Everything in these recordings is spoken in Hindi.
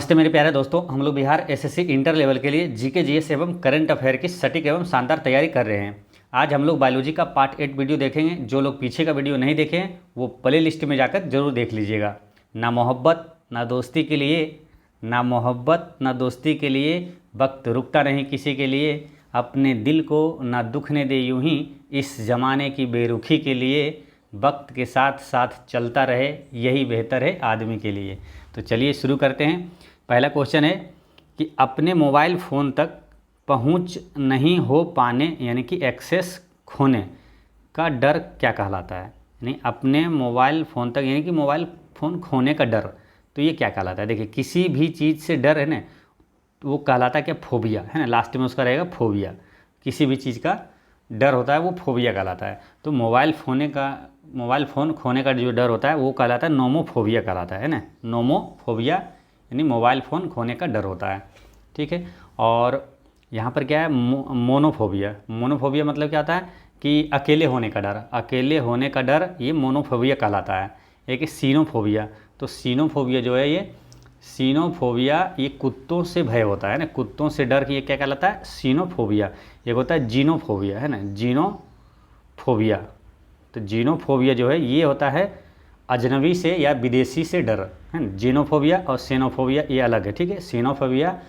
नमस्ते मेरे प्यारे दोस्तों, हम लोग बिहार एसएससी इंटर लेवल के लिए जीके जीएस एवं करंट अफेयर की सटीक एवं शानदार तैयारी कर रहे हैं। आज हम लोग बायोलॉजी का पार्ट 8 वीडियो देखेंगे। जो लोग पीछे का वीडियो नहीं देखे हैं वो प्ले लिस्ट में जाकर जरूर देख लीजिएगा। ना मोहब्बत ना दोस्ती के लिए, ना मोहब्बत ना दोस्ती के लिए, वक्त रुकता नहीं किसी के लिए, अपने दिल को ना दुखने दे यूं ही, इस ज़माने की बेरुखी के लिए, वक्त के साथ साथ चलता रहे यही बेहतर है आदमी के लिए। तो चलिए शुरू करते हैं। पहला क्वेश्चन है कि अपने मोबाइल फ़ोन तक पहुंच नहीं हो पाने यानी कि एक्सेस खोने का डर क्या कहलाता है। यानी अपने मोबाइल फ़ोन तक यानी कि मोबाइल फ़ोन खोने का डर, तो ये क्या कहलाता है। देखिए, किसी भी चीज़ से डर है ना, वो कहलाता है क्या, फोबिया है ना। लास्ट में उसका रहेगा फोबिया। किसी भी चीज़ का डर होता है वो फोबिया कहलाता है। तो मोबाइल फ़ोन खोने का जो डर होता है वो कहलाता है नोमोफोबिया कहलाता है ना। नोमोफोबिया यानी मोबाइल फ़ोन खोने का डर होता है, ठीक है। और यहाँ पर क्या है, मोनोफोबिया। मोनोफोबिया मतलब क्या होता है कि अकेले होने का डर। अकेले होने का डर ये मोनोफोबिया कहलाता है। एक है सीनोफोबिया। तो सीनोफोबिया जो है, ये सीनोफोबिया ये कुत्तों से भय होता है ना, कुत्तों से डर। ये क्या कहलाता है, सीनोफोबिया। एक होता है जीनोफोबिया है ना, जीनोफोबिया। तो जीनोफोबिया जो है ये होता है अजनबी से या विदेशी से डर है ना। जीनोफोबिया और सीनोफोबिया ये अलग है, ठीक है। सीनोफोबिया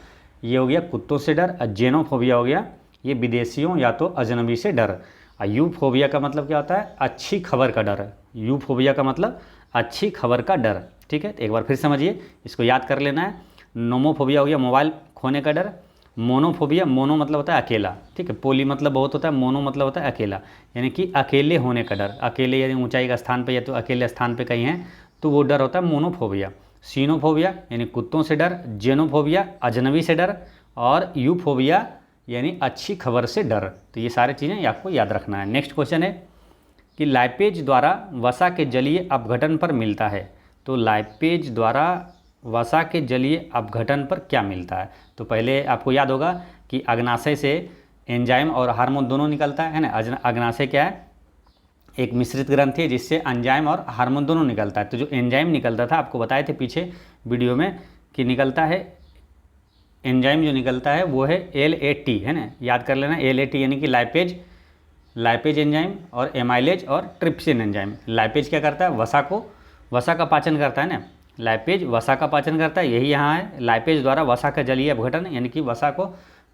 ये हो गया कुत्तों से डर, और जेनोफोबिया हो गया ये विदेशियों या तो अजनबी से डर। और यूफोबिया का मतलब क्या होता है, अच्छी खबर का डर। यूफोबिया का मतलब अच्छी खबर का डर, ठीक है। तो एक बार फिर समझिए, इसको याद कर लेना है। नोमोफोबिया हो गया मोबाइल खोने का डर। मोनोफोबिया, मोनो मतलब होता है अकेला, ठीक है। पोली मतलब बहुत होता है, मोनो मतलब होता है अकेला, यानी कि अकेले होने का डर। अकेले यानी ऊंचाई का स्थान पे या तो अकेले स्थान पे कहीं हैं तो वो डर होता है मोनोफोबिया। सीनोफोबिया यानी कुत्तों से डर, जेनोफोबिया अजनबी से डर, और यूफोबिया यानी अच्छी खबर से डर। तो ये सारी चीज़ें आपको याद रखना है। नेक्स्ट क्वेश्चन है कि लाइपेज द्वारा वसा के जलीय अपघटन पर मिलता है। तो लाइपेज द्वारा वसा के जलीय अपघटन पर क्या मिलता है। तो पहले आपको याद होगा कि अग्नाशय से एंजाइम और हार्मोन दोनों निकलता है ना। अग्नाशय क्या है, एक मिश्रित ग्रंथि है जिससे एंजाइम और हार्मोन दोनों निकलता है। तो जो एंजाइम निकलता था, आपको बताए थे पीछे वीडियो में कि निकलता है, एंजाइम जो निकलता है वो है LAT है ना। याद कर लेना, LAT यानी कि लाइपेज एंजाइम, और एमाइलेज और ट्रिप्सिन एंजाइम। लाइपेज क्या करता है, वसा का पाचन करता है ना। लाइपेज वसा का पाचन करता है, यही यहाँ है। लाइपेज द्वारा वसा का जलीय अपघटन यानी कि वसा को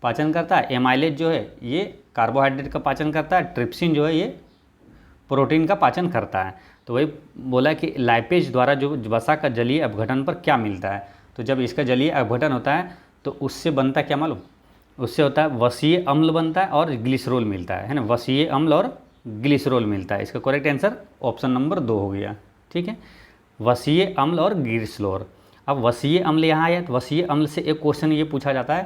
पाचन करता है। एमाइलेज जो है ये कार्बोहाइड्रेट का पाचन करता है। ट्रिप्सिन जो है ये प्रोटीन का पाचन करता है। तो वही बोला कि लाइपेज द्वारा जो वसा का जलीय अपघटन पर क्या मिलता है। तो जब इसका जलीय अपघटन होता है तो उससे बनता क्या मालूम, उससे होता है वसीय अम्ल बनता है और ग्लिसरॉल मिलता है ना। वसीय अम्ल और ग्लिसरॉल मिलता है। इसका करेक्ट आंसर ऑप्शन नंबर 2 हो गया, ठीक है। वसीय अम्ल और ग्लिसरॉल। अब वसीय अम्ल यहाँ आया तो वसीय अम्ल से एक क्वेश्चन ये पूछा जाता है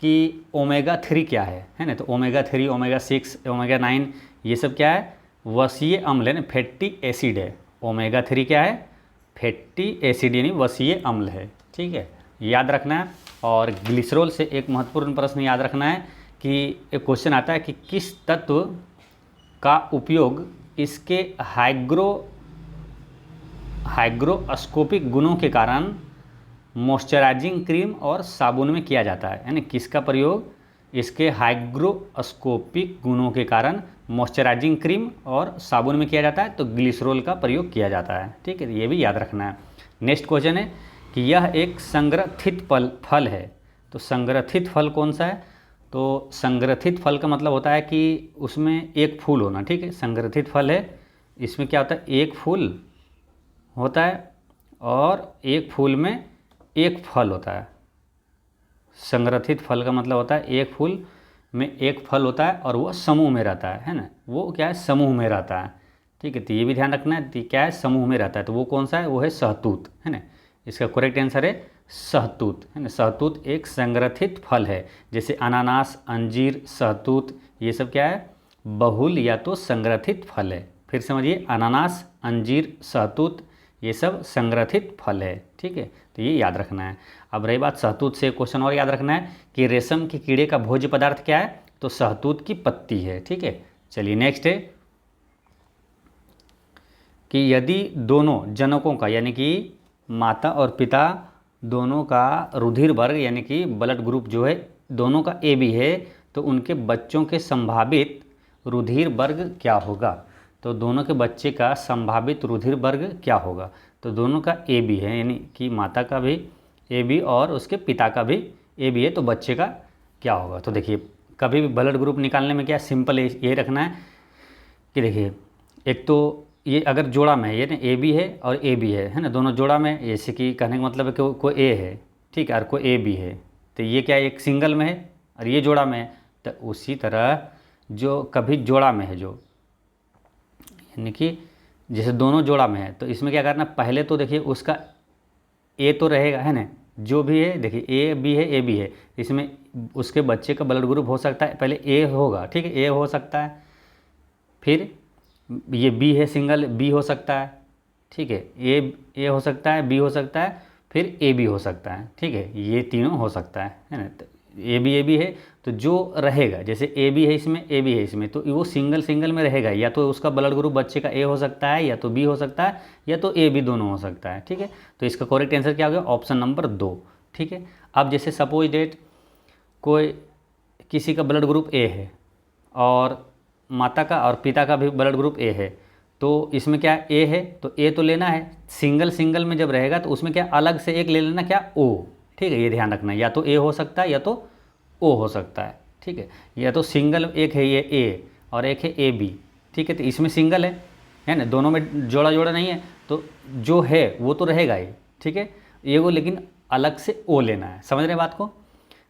कि ओमेगा 3 क्या है ना। तो ओमेगा 3, ओमेगा 6, ओमेगा 9 ये सब क्या है, वसीय अम्ल है ना, फैटी एसिड है। ओमेगा 3 क्या है, फैटी एसिड यानी वसीय अम्ल है, ठीक है। याद रखना है। और ग्लिसरॉल से एक महत्वपूर्ण प्रश्न याद रखना है कि एक क्वेश्चन आता है कि किस तत्व का उपयोग इसके हाइग्रोस्कोपिक गुणों के कारण मॉइस्चराइजिंग क्रीम और साबुन में किया जाता है। यानी किसका प्रयोग इसके हाइग्रोस्कोपिक गुणों के कारण मॉइस्चराइजिंग क्रीम और साबुन में किया जाता है। तो ग्लिसरॉल का प्रयोग किया जाता है, ठीक है। ये भी याद रखना है। नेक्स्ट क्वेश्चन है कि यह एक संग्रथित फल है। तो संग्रथित फल कौन सा है। तो संग्रथित फल का मतलब होता है कि उसमें एक फूल होना, ठीक है। संग्रथित फल है, इसमें क्या होता है, एक फूल होता है और एक फूल में एक फल होता है। संग्रथित फल का मतलब होता है एक फूल में एक फल होता है और वो समूह में रहता है ना। वो क्या है, समूह में रहता है, ठीक है। तो ये भी ध्यान रखना है कि क्या है, समूह में रहता है। तो वो कौन सा है, वो है सहतूत है ना। इसका करेक्ट आंसर है सहतूत है ना। सहतूत एक संग्रथित फल है। जैसे अनानास, अंजीर, सहतूत ये सब क्या है, बहुल या तो संग्रथित फल है। फिर समझिए, अनानास, अंजीर, सहतूत ये सब संग्रथित फल है, ठीक है। तो ये याद रखना है। अब रही बात सहतूत से क्वेश्चन और याद रखना है कि रेशम के कीड़े का भोज्य पदार्थ क्या है। तो सहतूत की पत्ती है, ठीक है। चलिए नेक्स्ट है कि यदि दोनों जनकों का यानी कि माता और पिता दोनों का रुधिर वर्ग यानी कि ब्लड ग्रुप जो है दोनों का ए बी है, तो उनके बच्चों के संभावित रुधिर वर्ग क्या होगा। तो दोनों के बच्चे का संभावित रुधिर वर्ग क्या होगा। तो दोनों का ए बी है, यानी कि माता का भी ए बी और उसके पिता का भी ए बी है, तो बच्चे का क्या होगा। तो देखिए कभी भी ब्लड ग्रुप निकालने में क्या सिंपल ये रखना है कि देखिए एक तो ये अगर जोड़ा में है, ये ना ए बी है और ए बी है ना, दोनों जोड़ा में, जैसे कि कहने का मतलब है कि कोई ए है, ठीक है, और कोई ए बी है, तो ये क्या एक सिंगल में है और ये जोड़ा में है। तो उसी तरह जो कभी जोड़ा में है, जो यानी कि जैसे दोनों जोड़ा में है, तो इसमें क्या करना, पहले तो देखिए उसका ए तो रहेगा, है ना, जो भी है देखिए ए बी है, ए बी है, इसमें उसके बच्चे का ब्लड ग्रुप हो सकता है, पहले ए होगा, ठीक है, ए हो सकता है, फिर ये बी है सिंगल, बी हो सकता है, ठीक है, ए हो सकता है, बी हो सकता है, फिर ए बी हो सकता है, ठीक है, ये तीनों हो सकता है ना। तो ए बी है, तो जो रहेगा जैसे ए बी है इसमें, ए बी है इसमें, तो वो सिंगल सिंगल में रहेगा, या तो उसका ब्लड ग्रुप बच्चे का ए हो सकता है, या तो बी हो सकता है, या तो ए बी दोनों हो सकता है, ठीक है। तो इसका करेक्ट आंसर क्या हो गया, ऑप्शन नंबर 2, ठीक है। अब जैसे सपोज डेट कोई किसी का ब्लड ग्रुप ए है और माता का और पिता का भी ब्लड ग्रुप ए है, तो इसमें क्या ए है, तो ए तो लेना है, सिंगल सिंगल में जब रहेगा तो उसमें क्या अलग से एक ले लेना, क्या ओ, ठीक है, ये ध्यान रखना, या तो ए हो सकता है या तो ओ हो सकता है, ठीक है, या तो सिंगल एक है ये ए और एक है ए बी, ठीक है, तो इसमें सिंगल है ना, दोनों में जोड़ा जोड़ा नहीं है, तो जो है वो तो रहेगा ही, ठीक है, ये वो लेकिन अलग से ओ लेना है, समझ रहे बात को।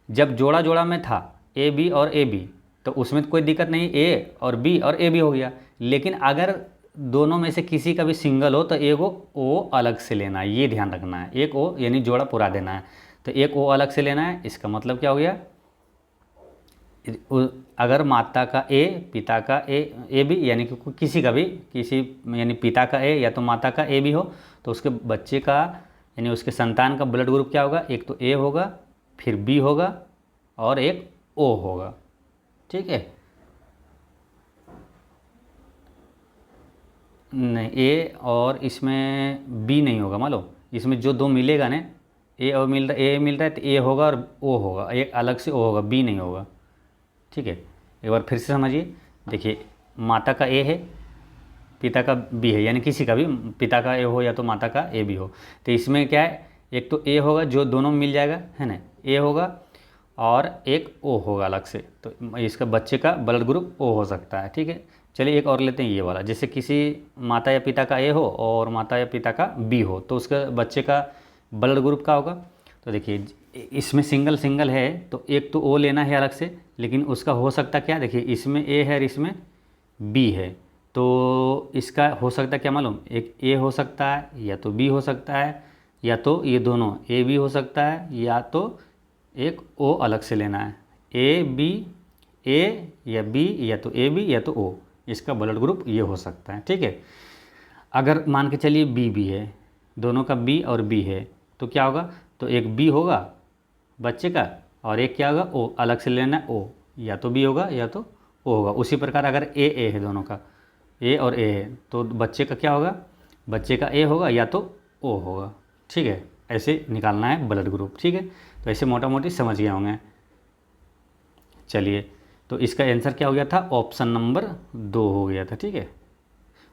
जब जोड़ा जोड़ा में था ए बी और ए बी, तो उसमें तो कोई दिक्कत नहीं, ए और बी और ए बी हो गया, लेकिन अगर दोनों में से किसी का भी सिंगल हो तो एक ओ अलग से लेना है, ये ध्यान रखना है, एक ओ यानी जोड़ा पूरा देना है, तो एक ओ अलग से लेना है। इसका मतलब क्या हो गया, अगर माता का ए पिता का ए बी यानी कि किसी का भी किसी यानी पिता का ए या तो माता का ए बी हो, तो उसके बच्चे का यानी उसके संतान का ब्लड ग्रुप क्या होगा, एक तो ए होगा, फिर बी होगा और एक ओ होगा, ठीक है। नहीं ए और इसमें बी नहीं होगा, मान लो इसमें जो दो मिलेगा ना, ए और ए मिल रहा है तो ए होगा और ओ होगा, एक अलग से ओ होगा, बी नहीं होगा, ठीक है। एक बार फिर से समझिए, देखिए माता का ए है, पिता का बी है, यानी किसी का भी पिता का ए हो या तो माता का ए बी हो, तो इसमें क्या है, एक तो ए होगा जो दोनों में मिल जाएगा, है ना, ए होगा और एक ओ होगा अलग से, तो इसका बच्चे का ब्लड ग्रुप ओ हो सकता है, ठीक है। चलिए एक और लेते हैं ये वाला, जैसे किसी माता या पिता का ए हो और माता या पिता का बी हो, तो उसका बच्चे का ब्लड ग्रुप क्या होगा। तो देखिए इसमें सिंगल सिंगल है तो एक तो ओ लेना है अलग से, लेकिन उसका हो सकता क्या, देखिए इसमें ए है और इसमें बी है, तो इसका हो सकता क्या मालूम, एक ए हो सकता है या तो बी हो सकता है, या तो ये दोनों ए बी हो सकता है, या तो एक ओ अलग से लेना है, ए बी, ए या बी या तो ए बी या तो ओ, इसका ब्लड ग्रुप ये हो सकता है, ठीक है। अगर मान के चलिए बी है, दोनों का बी और बी है, तो क्या होगा, तो एक बी होगा बच्चे का और एक क्या होगा ओ, अलग से लेना ओ, या तो बी होगा या तो ओ होगा। उसी प्रकार अगर ए है, दोनों का ए और ए है, तो बच्चे का क्या होगा, बच्चे का ए होगा या तो ओ होगा, ठीक है। ऐसे निकालना है ब्लड ग्रुप, ठीक है। तो ऐसे मोटा मोटी समझ गए होंगे। चलिए तो इसका आंसर क्या हो गया था, ऑप्शन नंबर 2 हो गया था, ठीक है।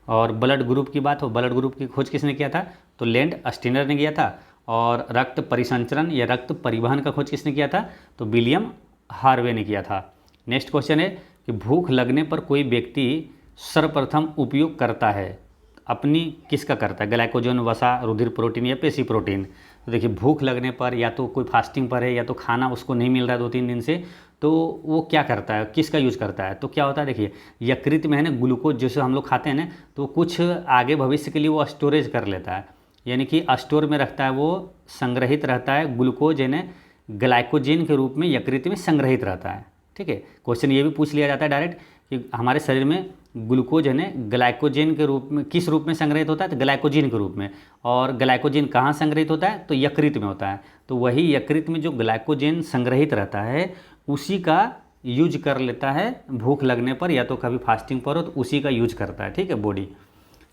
और ब्लड ग्रुप की बात हो, ब्लड ग्रुप की खोज किसने किया था, तो लैंड स्टीनर ने किया था। और रक्त परिसंचरण या रक्त परिवहन का खोज किसने किया था, तो विलियम हार्वे ने किया था। नेक्स्ट क्वेश्चन है कि भूख लगने पर कोई व्यक्ति सर्वप्रथम उपयोग करता है, अपनी किसका करता है, ग्लाइकोजन, वसा, रुधिर प्रोटीन या पेशी प्रोटीन। तो देखिए भूख लगने पर या तो कोई फास्टिंग पर है या तो खाना उसको नहीं मिल रहा है 2-3 दिन से, तो वो क्या करता है, किसका यूज करता है, तो क्या होता है, देखिए यकृत में है ना ग्लूकोज जैसे हम लोग खाते हैं ना, तो कुछ आगे भविष्य के लिए वो स्टोरेज कर लेता है, यानी कि स्टोर में रखता है, वो संग्रहित रहता है, ग्लूकोज यानी ग्लाइकोजन के रूप में यकृत में संग्रहित रहता है, ठीक है। क्वेश्चन ये भी पूछ लिया जाता है डायरेक्ट कि हमारे शरीर में ग्लूकोज है ना ग्लाइकोजन के रूप में किस रूप में संग्रहित होता है, तो ग्लाइकोजन के रूप में। और ग्लाइकोजन कहाँ संग्रहित होता है, तो यकृत में होता है। तो वही यकृत में जो ग्लाइकोजन संग्रहित रहता है उसी का यूज कर लेता है भूख लगने पर, या तो कभी फास्टिंग पर हो तो उसी का यूज करता है, ठीक है, बॉडी।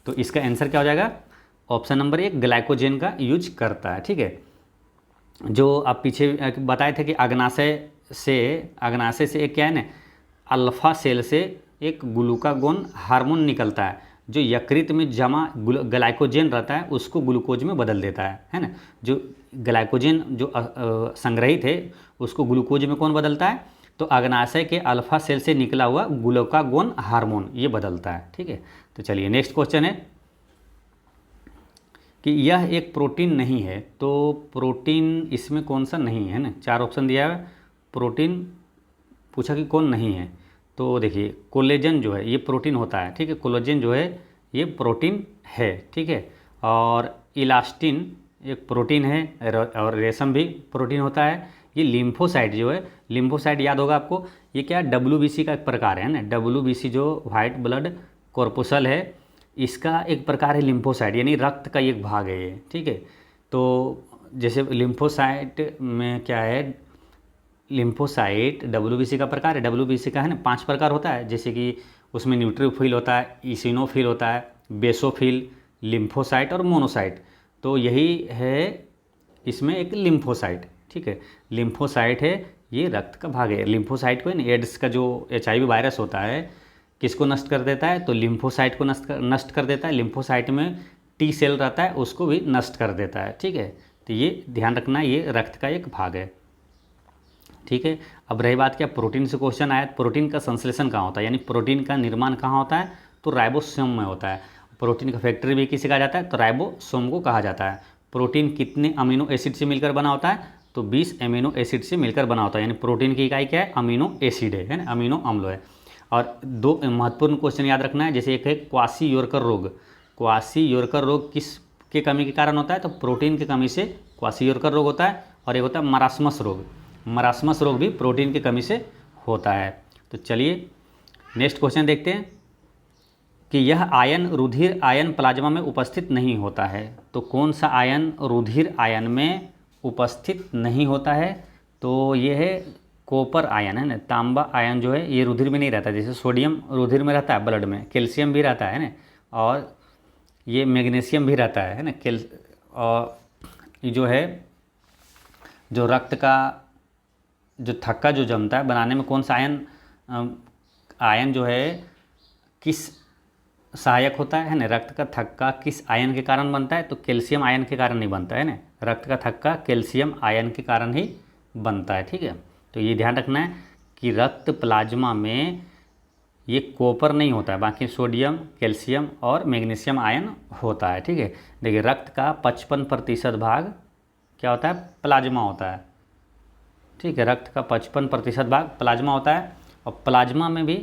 तो इसका आंसर क्या हो जाएगा, ऑप्शन नंबर 1 ग्लाइकोजन का यूज करता है, ठीक है। जो आप पीछे बताए थे कि अग्नाशय से एक क्या है ना, अल्फा सेल से एक ग्लूकागोन हार्मोन निकलता है जो यकृत में जमा ग्लाइकोजन रहता है उसको ग्लूकोज में बदल देता है ना। जो ग्लाइकोजन जो संग्रहित है उसको ग्लूकोज में कौन बदलता है, तो अग्नाशय के अल्फा सेल से निकला हुआ ग्लूकागोन हार्मोन ये बदलता है। ठीक है, तो चलिए नेक्स्ट क्वेश्चन है कि यह एक प्रोटीन नहीं है, तो प्रोटीन इसमें कौन सा नहीं है ना, 4 ऑप्शन दिया है। प्रोटीन पूछा कि कौन नहीं है, तो देखिए कोलेजन जो है ये प्रोटीन होता है। ठीक है, कोलेजन जो है ये प्रोटीन है। ठीक है, और इलास्टिन एक प्रोटीन है और रेशम भी प्रोटीन होता है। ये लिम्फोसाइट जो है, लिम्फोसाइट याद होगा आपको, ये क्या WBC का एक प्रकार है ना। WBC जो वाइट ब्लड कॉर्पुसल है इसका एक प्रकार है लिम्फोसाइट, यानी रक्त का एक भाग है ये। ठीक है, तो जैसे लिम्फोसाइट में क्या है, लिम्फोसाइट WBC का प्रकार है। WBC का है ना 5 प्रकार होता है, जैसे कि उसमें न्यूट्रोफिल होता है, इसिनोफिल होता है, बेसोफिल, लिम्फोसाइट और मोनोसाइट। तो यही है इसमें एक लिम्फोसाइट। ठीक है, लिम्फोसाइट है ये रक्त का भाग है। लिम्फोसाइट को एड्स का जो HIV वायरस होता है किसको नष्ट कर देता है, तो लिम्फोसाइट को नष्ट कर देता है। लिम्फोसाइट में T सेल रहता है उसको भी नष्ट कर देता है। ठीक है, तो ये ध्यान रखना, ये रक्त का एक भाग है। ठीक है, अब रही बात क्या, प्रोटीन से क्वेश्चन आया, प्रोटीन का संश्लेषण कहाँ होता है, यानी प्रोटीन का निर्माण कहाँ होता है, तो राइबोसोम में होता है। प्रोटीन का फैक्ट्री भी किसे कहा जाता है, तो राइबोसोम को कहा जाता है। प्रोटीन कितने अमीनो एसिड से मिलकर बना होता है, तो 20 अमीनो एसिड से मिलकर बना होता है। यानी प्रोटीन की इकाई क्या है, अमीनो एसिड है ना, अमीनो अम्ल है। और 2 महत्वपूर्ण क्वेश्चन याद रखना है, जैसे एक है क्वासी योरकर रोग। क्वासी योरकर रोग किस के कमी के कारण होता है, तो प्रोटीन की कमी से क्वासी योरकर रोग होता है। और एक होता है मरास्मस रोग, मरास्मस रोग भी प्रोटीन की कमी से होता है। तो चलिए नेक्स्ट क्वेश्चन देखते हैं कि यह आयन रुधिर आयन प्लाज्मा में उपस्थित नहीं होता है, तो कौन सा आयन रुधिर आयन में उपस्थित नहीं होता है, तो ये है कॉपर आयन है ना। तांबा आयन जो है ये रुधिर में नहीं रहता, जैसे सोडियम रुधिर में रहता है ब्लड में, कैल्शियम भी रहता है ना, और ये मैग्नीशियम भी रहता है ना। और ये जो है जो रक्त का जो थक्का जो जमता है बनाने में कौन सा आयन जो है किस सहायक होता है ना। रक्त का थक्का किस आयन के कारण बनता है, तो कैल्शियम आयन के कारण नहीं बनता है ना। रक्त का थक्का कैल्शियम आयन के कारण ही बनता है। ठीक है, तो ये ध्यान रखना है कि रक्त प्लाज्मा में ये कॉपर नहीं होता है, बाकी सोडियम, कैल्शियम और मैग्नीशियम आयन होता है। ठीक है, देखिए रक्त का 55% भाग क्या होता है, प्लाज्मा होता है। ठीक है, रक्त का 55% भाग प्लाज्मा होता है, और प्लाज्मा में भी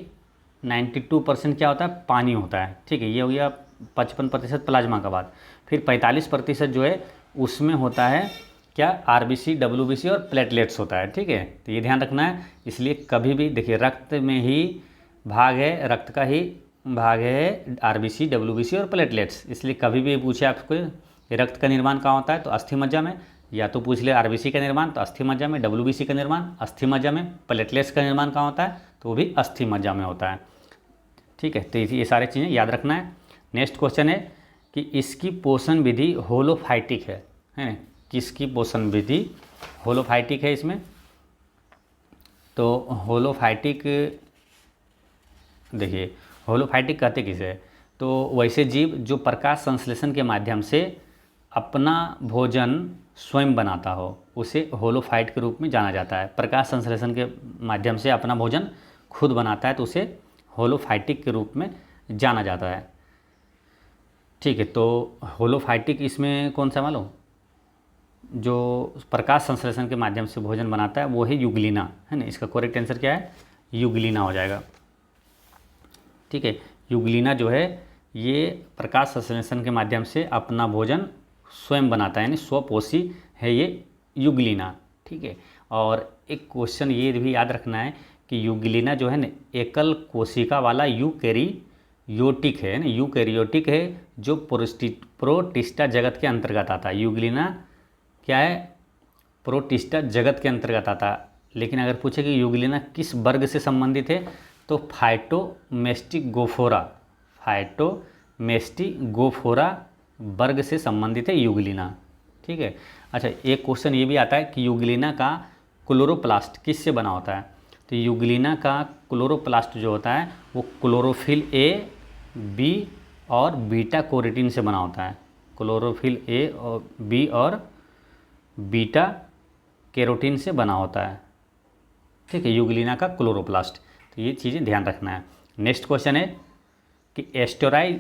92% क्या होता है, पानी होता है। ठीक है, ये हो गया 55% प्लाज्मा का बात। फिर 45% जो है उसमें होता है क्या, RBC, WBC और प्लेटलेट्स होता है। ठीक है, तो ये ध्यान रखना है। इसलिए कभी भी देखिए रक्त में ही भाग है, रक्त का ही भाग है RBC, WBC और प्लेटलेट्स। इसलिए कभी भी पूछे आपको रक्त का निर्माण कहाँ होता है, तो अस्थि मज्जा में, या तो पूछ ले RBC का निर्माण तो अस्थि मज्जा में, WBC का निर्माण अस्थि मज्जा में, प्लेटलेट्स का निर्माण कहाँ होता है, तो वो भी अस्थि मज्जा में होता है। ठीक है, तो ये सारी चीज़ें याद रखना है। नेक्स्ट क्वेश्चन है कि इसकी पोषण विधि होलोफाइटिक है। किसकी पोषण विधि होलोफाइटिक है इसमें, तो होलोफाइटिक देखिए होलोफाइटिक कहते किसे, तो वैसे जीव जो प्रकाश संश्लेषण के माध्यम से अपना भोजन स्वयं बनाता हो उसे होलोफाइट के रूप में जाना जाता है। प्रकाश संश्लेषण के माध्यम से अपना भोजन खुद बनाता है तो उसे होलोफाइटिक के रूप में जाना जाता है। ठीक है, तो होलोफाइटिक इसमें कौन सा मालूम, जो प्रकाश संश्लेषण के माध्यम से भोजन बनाता है वो है यूग्लिना है ना। इसका करेक्ट आंसर क्या है, यूग्लिना हो जाएगा। ठीक है, यूग्लिना जो है ये प्रकाश संश्लेषण के माध्यम से अपना भोजन स्वयं बनाता है, यानी स्वपोषी है ये यूग्लिना। ठीक है, और एक क्वेश्चन ये भी याद रखना है कि यूग्लिना जो है ना एकल कोशिका वाला यूकैरियोटिक है ना, यूकैरियोटिक है जो प्रोटिस्टा जगत के अंतर्गत आता है। यूग्लिना क्या है, प्रोटिस्टा जगत के अंतर्गत आता है। लेकिन अगर पूछे कि यूग्लिना किस वर्ग से संबंधित है, तो फाइटोमेस्टिगोफोरा वर्ग से संबंधित है यूग्लिना। ठीक है। अच्छा, एक क्वेश्चन ये भी आता है कि यूग्लिना का क्लोरोप्लास्ट किससे बना होता है? तो यूग्लिना का क्लोरोप्लास्ट जो होता है वो क्लोरोफिल ए, बी और बीटा कैरोटीन से बना होता है। क्लोरोफिल ए और बी और बीटा कैरोटीन से बना होता है, ठीक है, यूग्लिना का क्लोरोप्लास्ट। तो ये चीज़ें ध्यान रखना है। नेक्स्ट क्वेश्चन है कि एस्टेरॉय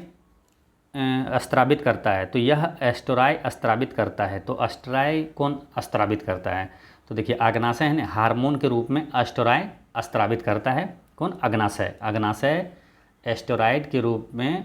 स्त्रावित करता है, तो यह एस्टेरॉय स्त्रावित करता है, तो एस्टेरॉय कौन स्त्रावित करता है? तो देखिए अग्नाशय है ना, हार्मोन के रूप में एस्टेरॉय स्त्रावित करता है। कौन? अग्नाशय। अग्नाशय एस्टेरॉयड के रूप में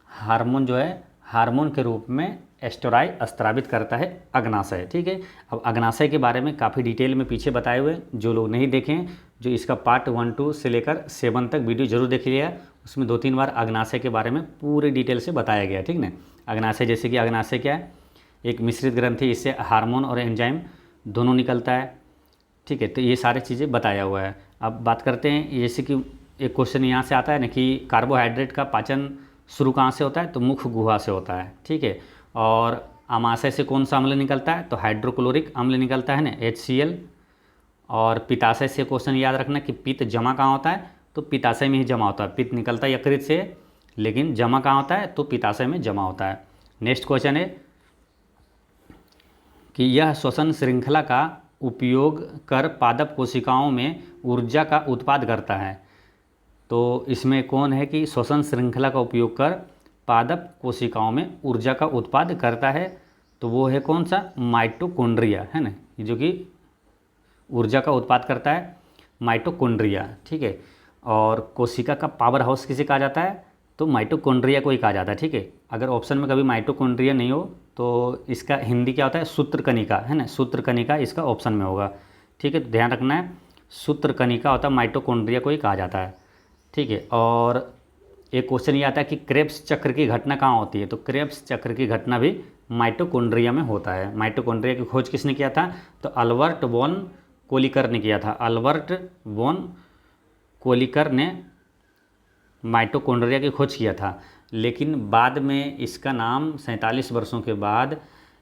हार्मोन जो है, हार्मोन के रूप में एस्टेरॉय स्त्रावित करता है अग्नाशय, ठीक है। अब अग्नाशय के बारे में काफ़ी डिटेल में पीछे बताए हुए, जो लोग नहीं देखें, जो इसका पार्ट 1, 2 से लेकर 7 तक वीडियो जरूर देख लिया। उसमें 2-3 बार अग्नाशय के बारे में पूरे डिटेल से बताया गया, ठीक ना। अग्नाशय, जैसे कि अग्नाशय क्या है? एक मिश्रित ग्रंथि, इससे हार्मोन और एंजाइम दोनों निकलता है, ठीक है। तो ये सारी चीज़ें बताया हुआ है। अब बात करते हैं, जैसे कि एक क्वेश्चन यहाँ से आता है ना कि कार्बोहाइड्रेट का पाचन शुरू कहाँ से होता है? तो मुख गुहा से होता है, ठीक है। और आमाशय से कौन सा अम्ल निकलता है? तो हाइड्रोक्लोरिक अम्ल निकलता है ना, HCl। और पित्ताशय से क्वेश्चन याद रखना कि पित्त जमा कहाँ होता है? तो पित्ताशय में ही जमा होता है। पित्त निकलता है यकृत से, लेकिन जमा कहाँ होता है? तो पित्ताशय में जमा होता है। नेक्स्ट क्वेश्चन है कि यह श्वसन श्रृंखला का उपयोग कर पादप कोशिकाओं में ऊर्जा का उत्पाद करता है। तो इसमें कौन है कि श्वसन श्रृंखला का उपयोग कर पादप कोशिकाओं में ऊर्जा का उत्पाद करता है? तो वो है कौन सा? माइटोकॉन्ड्रिया, है ना, जो कि ऊर्जा का उत्पाद करता है, माइटोकॉन्ड्रिया, ठीक है। और कोशिका का पावर हाउस किसे कहा जाता है? तो माइटोकॉन्ड्रिया को ही कहा जाता है, ठीक है। अगर ऑप्शन में कभी माइटोकॉन्ड्रिया नहीं हो तो इसका हिंदी क्या होता है? सूत्रकनिका, है ना, सूत्रकनिका इसका ऑप्शन में होगा, ठीक है। तो ध्यान रखना है, सूत्रकनिका होता है, माइटोकॉन्ड्रिया को ही कहा जाता है, ठीक है। और एक क्वेश्चन ये आता है कि क्रेब्स चक्र की घटना कहाँ होती है? तो क्रेब्स चक्र की घटना भी माइटोकॉन्ड्रिया में होता है। माइटोकॉन्ड्रिया की खोज किसने किया था? तो अल्बर्ट वॉन कोलिकर ने किया था। अल्बर्ट वॉन कोलिकर ने माइटोकॉन्ड्रिया की खोज किया था। लेकिन बाद में इसका नाम 47 वर्षों के बाद,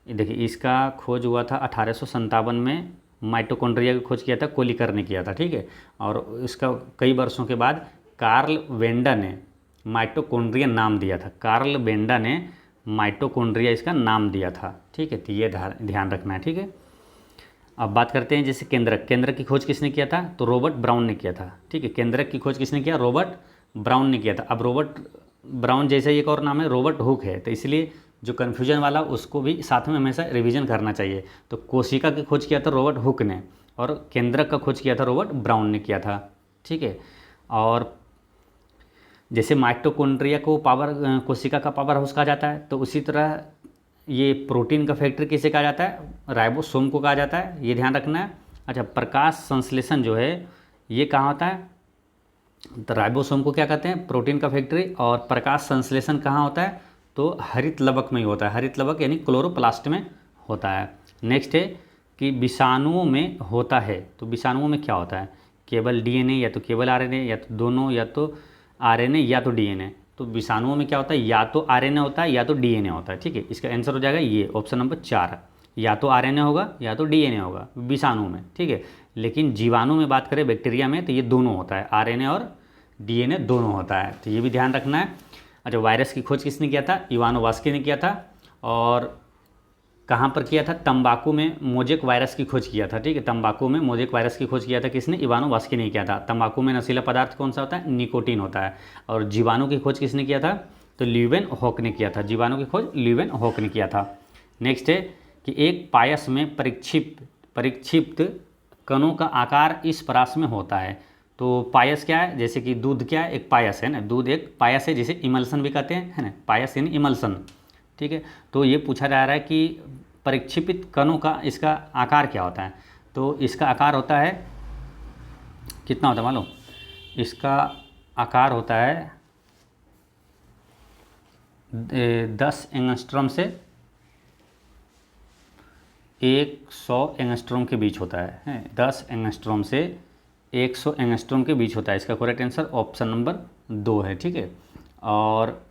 देखिए इसका खोज हुआ था 1857 में, माइटोकॉन्ड्रिया की खोज किया था कोलिकर ने किया था, ठीक है। और इसका कई वर्षों के बाद कार्ल वेंडा ने माइटोकॉन्ड्रिया नाम दिया था। कार्ल वेंडा ने माइटोकॉन्ड्रिया इसका नाम दिया था, ठीक है। तो ये ध्यान रखना है, ठीक है। अब बात करते हैं जैसे केंद्रक। केंद्रक की खोज किसने किया था? तो रॉबर्ट ब्राउन ने किया था, ठीक है। केंद्रक की खोज किसने किया? रॉबर्ट ब्राउन ने किया था। अब रॉबर्ट ब्राउन जैसा एक और नाम है रॉबर्ट हुक है, तो इसलिए जो कन्फ्यूजन वाला उसको भी साथ में हमेशा रिवीजन करना चाहिए। तो कोशिका की खोज किया था रॉबर्ट हुक ने, और केंद्रक का खोज किया था रॉबर्ट ब्राउन ने किया था, ठीक है। और जैसे माइटोकॉन्ड्रिया को पावर कोशिका का पावर हाउस कहा जाता है, तो उसी तरह ये प्रोटीन का फैक्ट्री किसे कहा जाता है? राइबोसोम को कहा जाता है, ये ध्यान रखना है। अच्छा, प्रकाश संश्लेषण जो है ये कहाँ होता है? तो राइबोसोम को क्या कहते हैं? प्रोटीन का फैक्ट्री। और प्रकाश संश्लेषण कहाँ होता है? तो हरित लवक में ही होता है। हरित लवक यानी क्लोरोप्लास्ट में होता है। नेक्स्ट है कि विषाणुओं में होता है, तो विषाणुओं में क्या होता है? केवल DNA या तो केवल RNA, या तो दोनों, या तो RNA या तो DNA। तो विषाणुओं में क्या होता है? या तो RNA होता है या तो DNA होता है, ठीक है। इसका आंसर हो जाएगा ये ऑप्शन नंबर 4, या तो RNA होगा या तो DNA होगा विषाणु में, ठीक है। लेकिन जीवाणु में बात करें, बैक्टीरिया में, तो ये दोनों होता है, RNA और DNA दोनों होता है, तो ये भी ध्यान रखना है। अच्छा, वायरस की खोज किसने किया था? इवानोवास्की ने किया था। और कहाँ पर किया था? तंबाकू में मोजेक वायरस की खोज किया था, ठीक है। तंबाकू में मोजेक वायरस की खोज किया था किसने? इवानोवास्की ने किया था। तंबाकू में नशीला पदार्थ कौन सा होता है? निकोटीन होता है। और जीवाणु की खोज किसने किया था? तो ल्यूवेन हॉक ने किया था। जीवाणु की खोज ल्यूवेन हॉक ने किया था। नेक्स्ट है कि एक पायस में परिक्षिप्त कणों का आकार इस परास में होता है। तो पायस क्या है? जैसे कि दूध क्या है? एक पायस है ना, दूध एक पायस है, जिसे इमल्सन भी कहते हैं, है ना, पायस यानी इमल्सन, ठीक है। तो ये पूछा जा रहा है कि परिक्षेपित कणों का इसका आकार क्या होता है? तो इसका आकार होता है, कितना होता है मालूम? इसका आकार होता है 10 एंगस्ट्रॉम से 100 एंगस्ट्रॉम के बीच होता है 10 एंगस्ट्रॉम से 100 एंगस्ट्रॉम के बीच होता है। इसका करेक्ट आंसर ऑप्शन नंबर 2 है, ठीक है। और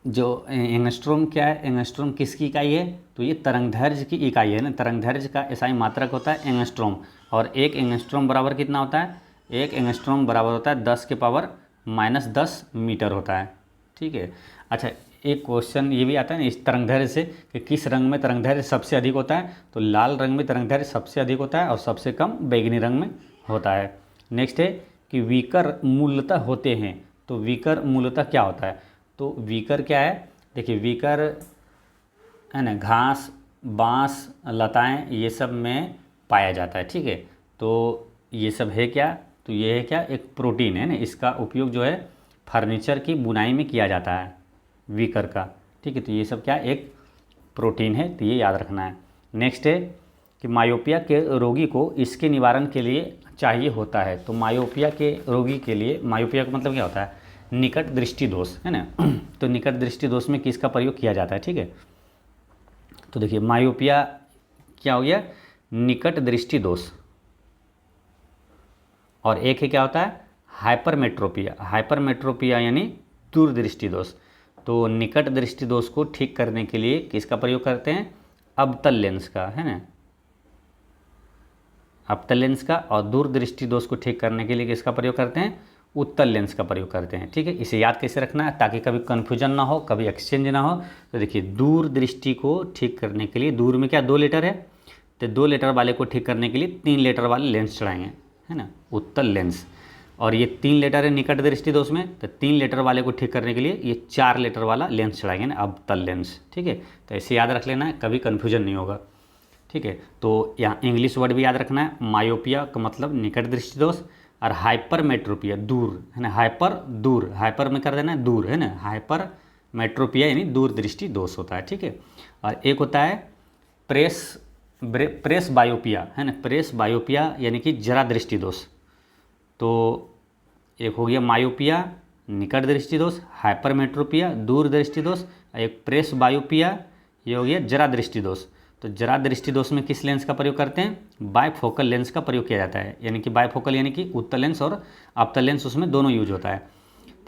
जो एंगस्ट्रॉम क्या है? एंगस्ट्रॉम किसकी इकाई है? तो ये तरंगदैर्घ्य की इकाई है ना, तरंगदैर्घ्य का एसआई मात्रक होता है एंगस्ट्रॉम, और एक एंगस्ट्रॉम बराबर कितना होता है, एक एंगस्ट्रॉम बराबर होता है 10⁻⁻10 मीटर होता है, ठीक है। अच्छा, एक क्वेश्चन ये भी आता है ना इस तरंगदैर्घ्य से कि किस रंग में तरंगदैर्घ्य सबसे अधिक होता है, तो लाल रंग में तरंगदैर्घ्य सबसे अधिक होता है और सबसे कम बैगनी रंग में होता है। नेक्स्ट है कि वीकर मूलतः होते हैं, तो वीकर मूलतः क्या होता है, तो वीकर क्या है, देखिए वीकर है ना घास, बांस, लताएं ये सब में पाया जाता है, ठीक है। तो ये सब है क्या, तो ये है क्या, एक प्रोटीन है ना, इसका उपयोग जो है फर्नीचर की बुनाई में किया जाता है वीकर का, ठीक है। तो ये सब क्या एक प्रोटीन है, तो ये याद रखना है। नेक्स्ट है कि मायोपिया के रोगी को इसके निवारण के लिए चाहिए होता है, तो मायोपिया के रोगी के लिए, मायोपिया का मतलब क्या होता है, निकट दृष्टि दोष है ना तो निकट दृष्टि दोष में किसका प्रयोग किया जाता है, ठीक है। तो देखिए मायोपिया क्या हो गया, निकट दृष्टि दोष, और एक है क्या होता है हाइपरमेट्रोपिया, हाइपरमेट्रोपिया यानी दूरदृष्टि दोष। तो निकट दृष्टि दोष को ठीक करने के लिए किसका प्रयोग करते हैं, अवतल लेंस का, है ना, अवतल लेंस का, और दूरदृष्टि दोष को ठीक करने के लिए किसका प्रयोग करते हैं, उत्तल लेंस का प्रयोग करते हैं, ठीक है। इसे याद कैसे रखना है ताकि कभी कन्फ्यूजन ना हो, कभी एक्सचेंज ना हो। तो देखिए दूरदृष्टि को ठीक करने के लिए, दूर में क्या 2 लीटर है, तो 2 लीटर वाले को ठीक करने के लिए 3 लीटर वाले लेंस चढ़ाएंगे, है ना, उत्तल लेंस, और ये 3 लीटर है निकट दृष्टि दोष में, तो 3 लीटर वाले को ठीक करने के लिए ये 4 लीटर वाला लेंस चढ़ाएंगे ना, अवतल लेंस, ठीक है। तो ऐसे याद रख लेना है, कभी कन्फ्यूजन नहीं होगा, ठीक है। तो यहाँ इंग्लिश वर्ड भी याद रखना है, मायोपिया का मतलब निकट दृष्टि दोष, और हाइपरमेट्रोपिया दूर है ना, हाइपर दूर, हाइपर में कर देना है दूर, है ना, हाइपरमेट्रोपिया यानी दूरदृष्टि दोष होता है, ठीक है। और एक होता है प्रेस बायोपिया, है ना, प्रेस बायोपिया यानी कि जरा दृष्टि दोष। तो एक हो गया मायोपिया निकट दृष्टि दोष, हाइपरमेट्रोपिया दूर दृष्टि दोष, एक प्रेस बायोपिया ये हो गया जरा दृष्टि दोष। तो जरा दृष्टि दोष में किस लेंस का प्रयोग करते हैं, बायफोकल लेंस का प्रयोग किया जाता है, यानी कि बायफोकल यानी कि उत्तल लेंस और अवतल लेंस, उसमें दोनों यूज होता है,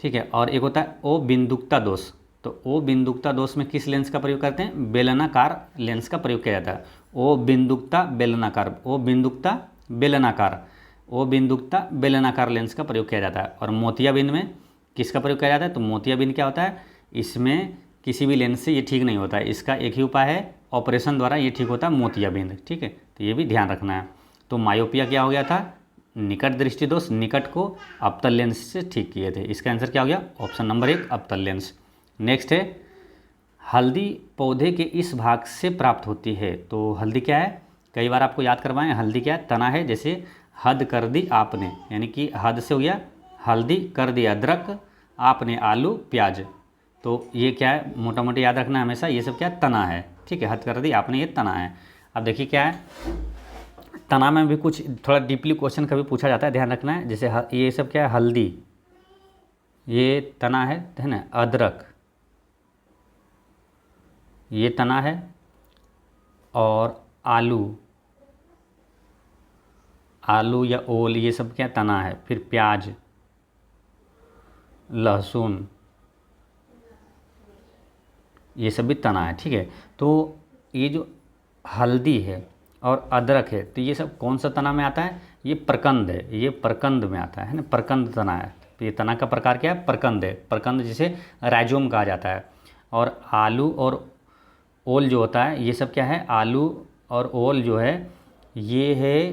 ठीक है। और एक होता है ओ बिंदुकता दोष, तो ओ बिंदुकता दोष में किस लेंस का प्रयोग करते हैं, बेलनाकार लेंस का प्रयोग किया जाता है, ओ बिंदुकता बेलनाकार, ओ बिंदुकता बेलनाकार, ओ बिंदुकता बेलनाकार लेंस का प्रयोग किया जाता है। और मोतियाबिंद में किसका प्रयोग किया जाता है, तो मोतियाबिंद क्या होता है, इसमें किसी भी लेंस से ये ठीक नहीं होता है, इसका एक ही उपाय है, ऑपरेशन द्वारा ये ठीक होता है मोतियाबिंद, ठीक है। तो ये भी ध्यान रखना है। तो मायोपिया क्या हो गया था, निकट दृष्टि दोष, निकट को अवतल लेंस से ठीक किए थे, इसका आंसर क्या हो गया, ऑप्शन नंबर 1 अवतल लेंस। नेक्स्ट है हल्दी पौधे के इस भाग से प्राप्त होती है, तो हल्दी क्या है, कई बार आपको याद करवाएं, हल्दी क्या है, तना है, जैसे हद कर दी आपने, यानी कि हद से हो गया हल्दी, कर दी अदरक, आपने आलू प्याज, तो ये क्या है, मोटा मोटी याद रखना हमेशा, ये सब क्या है, तना है, ठीक है, हद कर दी आपने, ये तना है। अब देखिए क्या है, तना में भी कुछ थोड़ा डीपली क्वेश्चन कभी पूछा जाता है, ध्यान रखना है। जैसे ये सब क्या है, हल्दी ये तना है ना, अदरक ये तना है, और आलू, आलू या ओल ये सब क्या तना है, फिर प्याज, लहसुन ये सब भी तना है, ठीक है। तो ये जो हल्दी है और अदरक है, तो ये सब कौन सा तना में आता है, ये प्रकंद है, ये प्रकंद में आता है ना, प्रकंद तना है। तो ये तना का प्रकार क्या है, प्रकंद है, प्रकंद जिसे राइजोम कहा जाता है। और आलू और ओल जो होता है, ये सब क्या है, आलू और ओल जो है ये है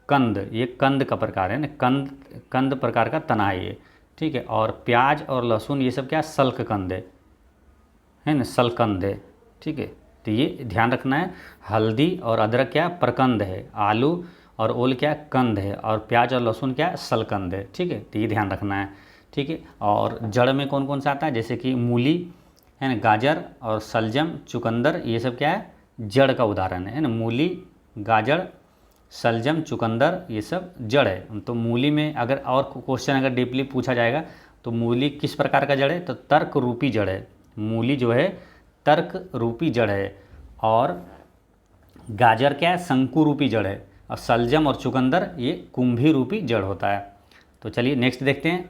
कंद, ये कंद का प्रकार है ना, कंद प्रकार का तना है ये, ठीक है। और प्याज और लहसुन ये सब क्या सल्क कंद है ना, सलकंद है, ठीक है। तो ये ध्यान रखना है, हल्दी और अदरक क्या प्रकंद है, आलू और ओल क्या कंद है, और प्याज और लहसुन क्या सलकंद है, ठीक है। तो ये ध्यान रखना है, ठीक है। और जड़ में कौन कौन सा आता है, जैसे कि मूली है ना, गाजर और सलजम, चुकंदर, ये सब क्या है, जड़ का उदाहरण है ना, मूली, गाजर, सलजम, चुकंदर ये सब जड़ है। तो मूली में अगर और क्वेश्चन अगर डीपली पूछा जाएगा तो मूली किस प्रकार का जड़ है, तो तर्क रूपी जड़ है, मूली जो है तर्क रूपी जड़ है, और गाजर क्या है, शंकु रूपी जड़ है, और सलजम और चुकंदर ये कुंभी रूपी जड़ होता है। तो चलिए नेक्स्ट देखते हैं।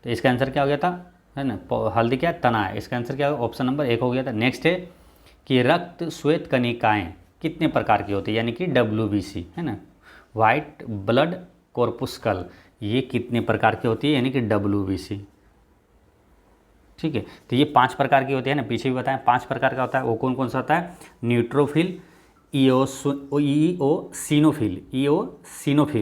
तो इसका आंसर क्या हो गया था, है ना, हल्दी क्या तना है, इसका आंसर क्या होगा, ऑप्शन नंबर 1 हो गया था। नेक्स्ट है कि रक्त श्वेत कणिकाएं कितने प्रकार की होती है, यानी कि WBC है ना, वाइट ब्लड कॉर्पुस्कल, ये कितने प्रकार की होती है, यानी कि WBC। ठीक है, तो ये 5 प्रकार की होती है ना, पीछे भी बताएं 5 प्रकार का होता है। वो कौन कौन सा होता है? न्यूट्रोफिल, ईओसिनोफिल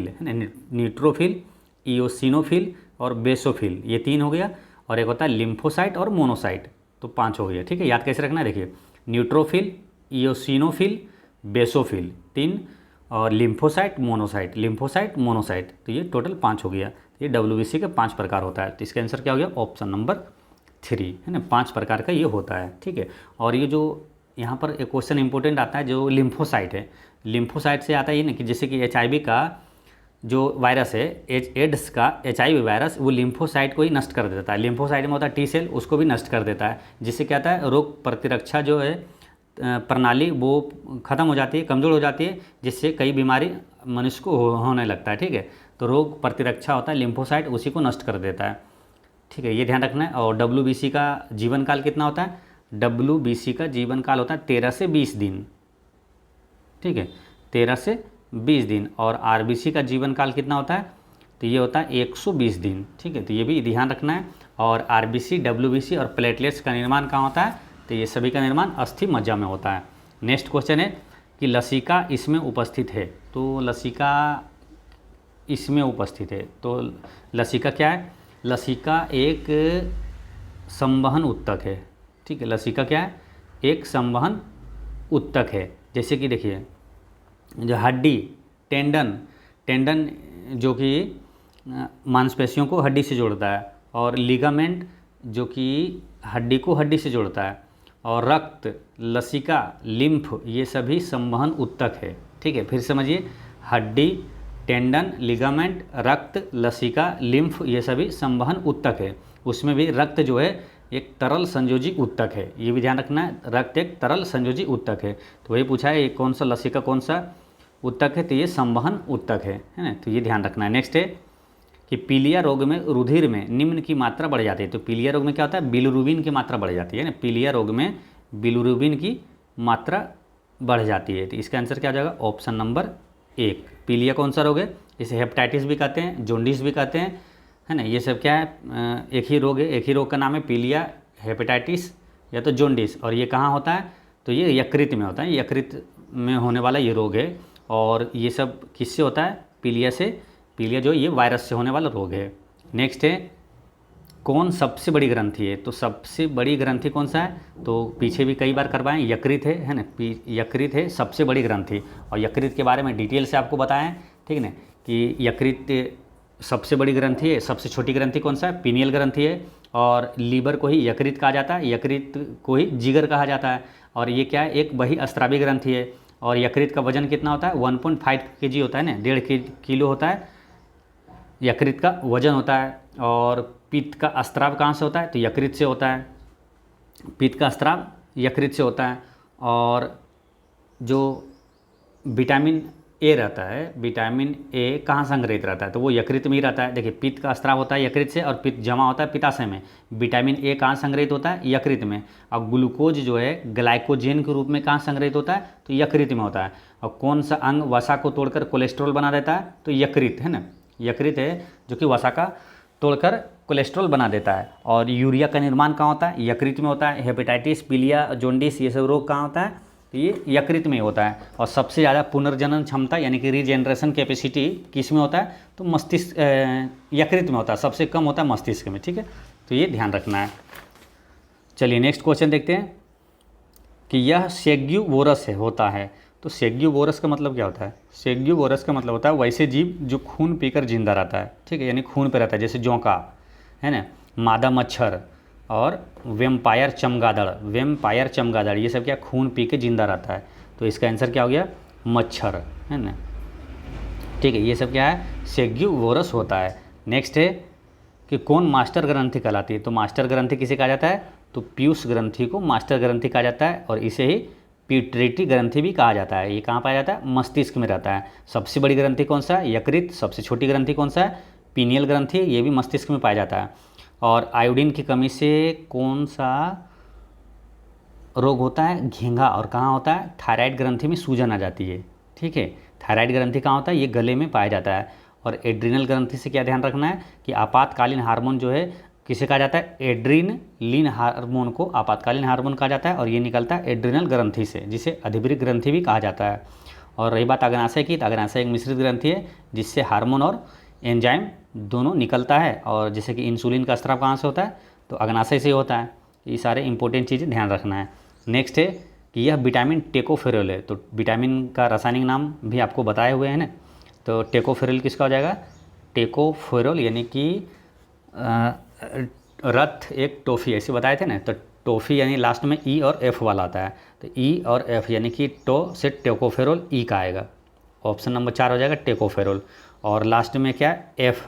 है ना, न्यूट्रोफिल, ईओसिनोफिल और बेसोफिल, ये 3 हो गया। और एक होता है लिम्फोसाइट और मोनोसाइट, तो 5 हो गया। ठीक है, याद कैसे रखना है, देखिए न्यूट्रोफिल, ईओसिनोफिल, बेसोफिल 3, और लिम्फोसाइट मोनोसाइट, तो ये टोटल 5 हो गया। ये WBC के 5 प्रकार होता है। तो इसका आंसर क्या हो गया? ऑप्शन नंबर 3 है ना, 5 प्रकार का ये होता है। ठीक है, और ये जो यहाँ पर एक क्वेश्चन इंपॉर्टेंट आता है, जो लिम्फोसाइट है, लिम्फोसाइट से आता है ये ना कि जैसे कि HIV का जो वायरस है, एड्स का HIV वायरस, वो लिम्फोसाइट को ही नष्ट कर देता है। लिम्फोसाइट में होता है T सेल, उसको भी नष्ट कर देता है, जिससे क्या होता है, रोग प्रतिरक्षा जो है प्रणाली वो ख़त्म हो जाती है, कमज़ोर हो जाती है, जिससे कई बीमारी मनुष्य को होने लगता है। ठीक है, तो रोग प्रतिरक्षा होता है लिम्फोसाइट, उसी को नष्ट कर देता है। ठीक है, ये ध्यान रखना है। और WBC का जीवन काल कितना होता है? WBC का जीवन काल होता है 13 से 20 दिन। ठीक है, 13 से 20 दिन। और RBC का जीवन काल कितना होता है? तो ये होता है 120 दिन। ठीक है, तो ये भी ध्यान रखना है। और RBC, WBC और प्लेटलेट्स का निर्माण कहाँ होता है? तो ये सभी का निर्माण अस्थि मज्जा में होता है। नेक्स्ट क्वेश्चन है कि लसिका इसमें उपस्थित है, तो लसिका इसमें उपस्थित है, तो लसिका क्या है? लसिका एक संवहन उत्तक है। ठीक है, लसिका क्या है? एक संवहन उत्तक है। जैसे कि देखिए, जो हड्डी, टेंडन जो कि मांसपेशियों को हड्डी से जोड़ता है, और लिगामेंट जो कि हड्डी को हड्डी से जोड़ता है, और रक्त, लसिका, लिम्फ, ये सभी संवहन उत्तक है। ठीक है, फिर समझिए, हड्डी, टेंडन, लिगामेंट, रक्त, लसिका, लिम्फ, ये सभी संवहन उत्तक है। उसमें भी रक्त जो है एक तरल संयोजी उत्तक है, ये भी ध्यान रखना है, रक्त एक तरल संयोजी उत्तक है। तो वही पूछा है, ये कौन सा लसिका कौन सा उत्तक है? तो ये संवहन उत्तक है ना, तो ये ध्यान रखना है। नेक्स्ट है कि पीलिया रोग में रुधिर में निम्न की मात्रा बढ़ जाती है। तो पीलिया रोग में क्या होता है? बिलिरुबिन की मात्रा बढ़ जाती है ना, पीलिया रोग में बिलिरुबिन की मात्रा बढ़ जाती है। तो इसका आंसर क्या हो जाएगा? Option number 1। पीलिया कौन सा रोग है? इसे हेपेटाइटिस भी कहते हैं, जोंडिस भी कहते हैं, है ना। ये सब क्या है? एक ही रोग है, एक ही रोग का नाम है पीलिया, हेपेटाइटिस या तो जोंडिस। और ये कहाँ होता है? तो ये यकृत में होता है, यकृत में होने वाला ये रोग है। और ये सब किससे होता है? पीलिया से। पीलिया जो ये वायरस से होने वाला रोग है। नेक्स्ट है, कौन सबसे बड़ी ग्रंथि है? तो सबसे बड़ी ग्रंथि कौन सा है? तो पीछे भी कई बार करवाएं, यकृत है ना, यकृत है सबसे बड़ी ग्रंथि। और यकृत के बारे में डिटेल से आपको बताएं, ठीक है ना, कि यकृत सबसे बड़ी ग्रंथि है। सबसे छोटी ग्रंथि कौन सा है? पीनियल ग्रंथि है। और लीवर को ही यकृत कहा जाता है, यकृत को ही जिगर कहा जाता है। और ये क्या है? एक बहिःस्रावी ग्रंथि है। और यकृत का वजन कितना होता है? 1.5 kg होता है ना, 1.5 किलो होता है यकृत का वजन होता है। और पित्त का स्त्राव कहाँ से होता है? तो यकृत से होता है, पित्त का स्त्राव यकृत से होता है। और जो विटामिन ए रहता है, विटामिन ए कहाँ संग्रहित रहता है? तो वो यकृत में ही रहता है। देखिए, पित्त का स्त्राव होता है यकृत से, और पित्त जमा होता है पित्ताशय में। विटामिन ए कहाँ संग्रहित होता है? यकृत में। और ग्लूकोज जो है ग्लाइकोजेन के रूप में कहाँ संग्रहित होता है? तो यकृत में होता है। और कौन सा अंग वसा को तोड़कर कोलेस्ट्रॉल बना देता है? तो यकृत है ना, यकृत है जो कि वसा का तोड़कर कोलेस्ट्रॉल बना देता है। और यूरिया का निर्माण कहाँ होता है? यकृत में होता है। हेपेटाइटिस, पीलिया, जोंडिस, ये सब रोग कहाँ होता है? तो ये यकृत में होता है। और सबसे ज़्यादा पुनर्जनन क्षमता यानी कि रीजनरेशन कैपेसिटी किस में होता है? तो मस्तिष्क, यकृत में होता है। सबसे कम होता है मस्तिष्क में। ठीक है, तो ये ध्यान रखना है। चलिए नेक्स्ट क्वेश्चन देखते हैं कि यह सेग्यूवोरस होता है। तो सेग्यूवोरस का मतलब क्या होता है? सेग्यूवोरस का मतलब होता है वैसे जीव जो खून पीकर जिंदा रहता है। ठीक है, यानी खून पे रहता है, जैसे जोंका है ना, मादा मच्छर और वेम्पायर चमगादड़, ये सब क्या खून पी के जिंदा रहता है। तो इसका आंसर क्या हो गया? मच्छर है ना। ठीक है, ये सब क्या है? सेग्यूवोरस होता है। नेक्स्ट है कि कौन मास्टर ग्रंथि कहलाती है? तो मास्टर ग्रंथि किसे कहा जाता है? तो पीयूष ग्रंथि को मास्टर ग्रंथि कहा जाता है। और इसे ही पिट्यूटरी ग्रंथि भी कहा जाता है। ये कहाँ पाया जाता है? मस्तिष्क में रहता है। सबसे बड़ी ग्रंथि कौन सा है? यकृत। सबसे छोटी ग्रंथि कौन सा है? पीनियल ग्रंथि, ये भी मस्तिष्क में पाया जाता है। और आयोडीन की कमी से कौन सा रोग होता है घेंघा, और कहाँ होता है, थायराइड ग्रंथि में सूजन आ जाती है। ठीक है, थायराइड ग्रंथि कहाँ होता है, ये गले में पाया जाता है। और एड्रीनल ग्रंथि से क्या ध्यान रखना है कि आपातकालीन हार्मोन जो है किसे कहा जाता है, एड्रीनलिन हार्मोन को आपातकालीन हार्मोन कहा जाता है, और ये निकलता है एड्रीनल ग्रंथि से, जिसे अधिवृक्क ग्रंथि भी कहा जाता है। और रही बात अग्नाशय की, तो अग्नाशय एक मिश्रित ग्रंथि है जिससे हार्मोन और एंजाइम दोनों निकलता है, और जैसे कि इंसुलिन का स्राव कहाँ से होता है, तो अग्नाशय से होता है। ये सारे इंपॉर्टेंट चीज़ें ध्यान रखना है। नेक्स्ट है कि यह विटामिन टेकोफेरोल है, तो विटामिन का रासायनिक नाम भी आपको बताए हुए हैं ना, तो टेकोफेरोल किसका हो जाएगा, टेकोफेरोल यानी कि रथ एक टॉफ़ी ऐसे बताए थे ना, तो टॉफ़ी यानी लास्ट में ई और एफ वाला आता है, तो ई और एफ यानी कि टो से टेकोफेरोल ई का आएगा। ऑप्शन नंबर 4 हो जाएगा टेकोफेरोल। और लास्ट में क्या है, एफ